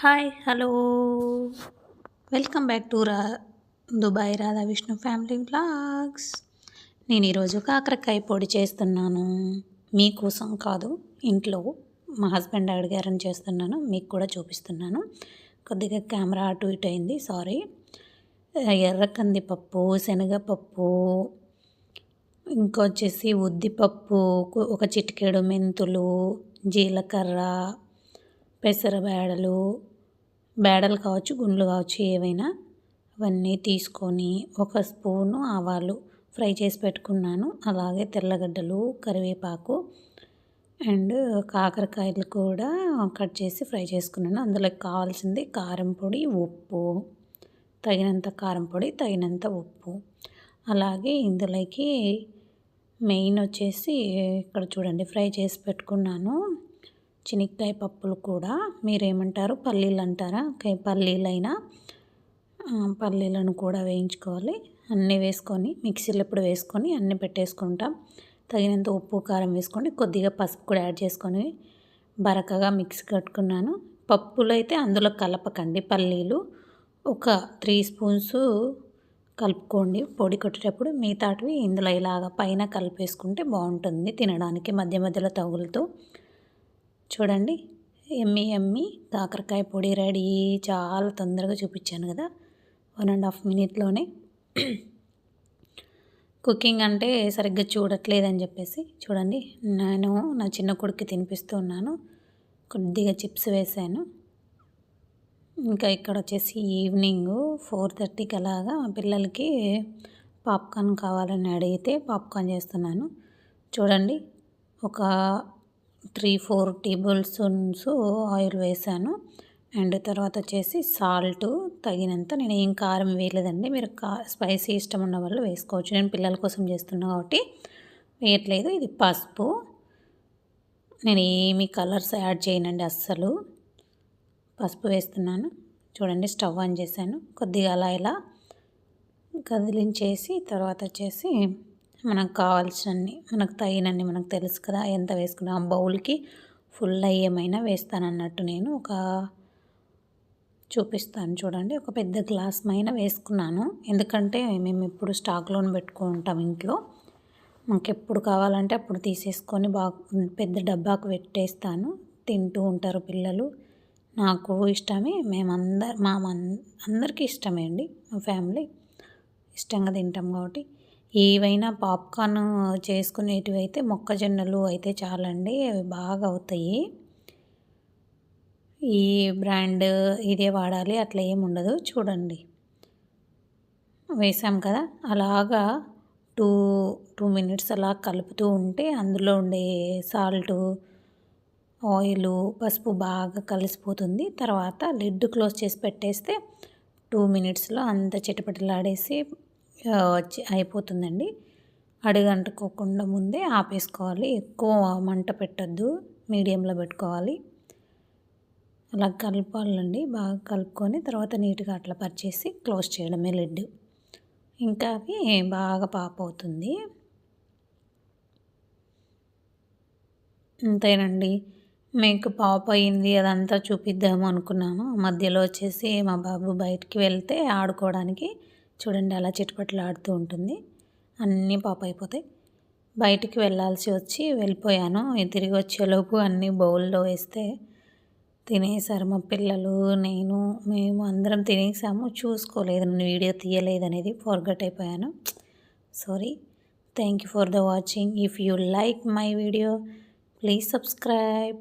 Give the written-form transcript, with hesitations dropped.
Hi hello welcome back to Dubai Radha Vishnu family vlogs. నేను ఈరోజు కాకరకాయ పొడి చేస్తున్నాను. మీకోసం కాదు, ఇంట్లో మా హస్బెండ్ అడిగారని చేస్తున్నాను. మీకు కూడా చూపిస్తున్నాను. కొద్దిగా కెమెరా అటు ఇటు అయింది, సారీ. ఎర్ర కందిపప్పు, శనగపప్పు, ఇంకొచ్చేసి ఉద్దిపప్పు, ఒక చిటికెడు మెంతులు, జీలకర్ర, పెసర బేడలు కావచ్చు, గుండ్లు కావచ్చు, ఏవైనా అవన్నీ తీసుకొని ఒక స్పూను ఆవాలు ఫ్రై చేసి పెట్టుకున్నాను. అలాగే తెల్లగడ్డలు, కరివేపాకు అండ్ కాకరకాయలు కూడా కట్ చేసి ఫ్రై చేసుకున్నాను. అందులోకి కావాల్సింది కారం పొడి, ఉప్పు, తగినంత కారం పొడి, తగినంత ఉప్పు. అలాగే ఇందులోకి మెయిన్ వచ్చేసి ఇక్కడ చూడండి, ఫ్రై చేసి పెట్టుకున్నాను శనగకాయ పప్పులు కూడా. మీరేమంటారు, పల్లీలు అంటారా? పల్లీలైనా పల్లీలను కూడా వేయించుకోవాలి. అన్నీ వేసుకొని మిక్సీలో ఇప్పుడు వేసుకొని అన్నీ పెట్టేసుకుంటాం. తగినంత ఉప్పు, కారం వేసుకొని కొద్దిగా పసుపు కూడా యాడ్ చేసుకొని బరకగా మిక్సీ కట్టుకున్నాను. పప్పులు అయితే అందులో కలపకండి, పల్లీలు ఒక 3 స్పూన్స్ కలుపుకోండి పొడి కొట్టేటప్పుడు. మిగతాటివి ఇందులో ఇలాగ పైన కలిపేసుకుంటే బాగుంటుంది తినడానికి, మధ్య మధ్యలో తగులుతూ. చూడండి, ఎమ్మి కాకరకాయ పొడి రెడీ. చాలా తొందరగా చూపించాను కదా, 1.5 మినిట్లోనే. కుకింగ్ అంటే సరిగ్గా చూడట్లేదని చెప్పేసి చూడండి, నేను నా చిన్న కొడుకు తినిపిస్తూ ఉన్నాను. కొద్దిగా చిప్స్ వేసాను. ఇంకా ఇక్కడ వచ్చేసి ఈవినింగ్ 4:30కి అలాగా పిల్లలకి పాప్కార్న్ కావాలని అడిగితే పాప్కార్న్ చేస్తున్నాను. చూడండి, ఒక 3-4 టేబుల్ స్పూన్స్ ఆయిల్ వేసాను. అండ్ తర్వాత వచ్చేసి సాల్ట్ తగినంత. నేను ఏం కారం వేయలేదండి, మీరు స్పైసీ ఇష్టం ఉన్న వాళ్ళు వేసుకోవచ్చు. నేను పిల్లల కోసం చేస్తున్నా కాబట్టి వేయట్లేదు. ఇది పసుపు. నేను ఏమి కలర్స్ యాడ్ చేయనండి అస్సలు. పసుపు వేస్తున్నాను. చూడండి, స్టవ్ ఆన్ చేశాను. కొద్దిగా అలా ఇలా కదిలించేసి తర్వాత వచ్చేసి మనకు కావాల్సినన్ని, మనకు తగినన్ని, మనకు తెలుసు కదా ఎంత వేసుకున్నా. బౌల్కి ఫుల్ అయ్యేమైనా వేస్తాను అన్నట్టు. నేను చూపిస్తాను చూడండి, ఒక పెద్ద గ్లాస్ మైన వేసుకున్నాను. ఎందుకంటే మేము ఎప్పుడు స్టాక్లోనే పెట్టుకుంటాం ఇంట్లో. మనకు ఎప్పుడు కావాలంటే అప్పుడు తీసేసుకొని పెద్ద డబ్బాకు పెట్టేస్తాను. తింటూ ఉంటారు పిల్లలు. నాకు ఇష్టమే, అందరికీ ఇష్టమే అండి. మా ఫ్యామిలీ ఇష్టంగా తింటాం కాబట్టి. ఏవైనా పాప్కార్న్ చేసుకునేటివి అయితే మొక్కజొన్నలు అయితే చాలండి, అవి బాగా అవుతాయి. ఈ బ్రాండ్ ఇదే వాడాలి అట్లా ఏముండదు. చూడండి, వేసాం కదా, అలాగా 2 మినిట్స్ అలా కలుపుతూ ఉంటే అందులో ఉండే సాల్టు, ఆయిలు, పసుపు బాగా కలిసిపోతుంది. తర్వాత లిడ్ క్లోజ్ చేసి పెట్టేస్తే 2 మినిట్స్లో అంత చిటపటలాడేసి అయిపోతుందండి. అడుగంటుకోకుండా ముందే ఆపేసుకోవాలి. ఎక్కువ మంట పెట్టద్దు, మీడియంలో పెట్టుకోవాలి. అలా కలపాలండి. బాగా కలుపుకొని తర్వాత నీట్గా అట్లా పరిచేసి క్లోజ్ చేయడమే లిడ్. ఇంకా అవి బాగా పాప్ అవుతుంది. అంతేనండి. మీకు పాప్ అయింది అదంతా చూపిద్దాము అనుకున్నాను. మధ్యలో వచ్చేసి మా బాబు బయటికి వెళ్తే ఆడుకోవడానికి, చూడండి అలా చిటపటలాడుతూ ఉంటుంది. అన్నీ పాప్ అయిపోతాయి. బయటికి వెళ్ళిపోయాను. తిరిగి వచ్చేలోపు అన్నీ బౌల్లో వేస్తే తినేసారు మా పిల్లలు, మేము అందరం తినేసాము. చూసుకోలేదు, నేను వీడియో తీయలేదు అనేది, ఫర్గెట్ అయిపోయాను. Sorry. Thank you for the watching. If you like my video, please subscribe.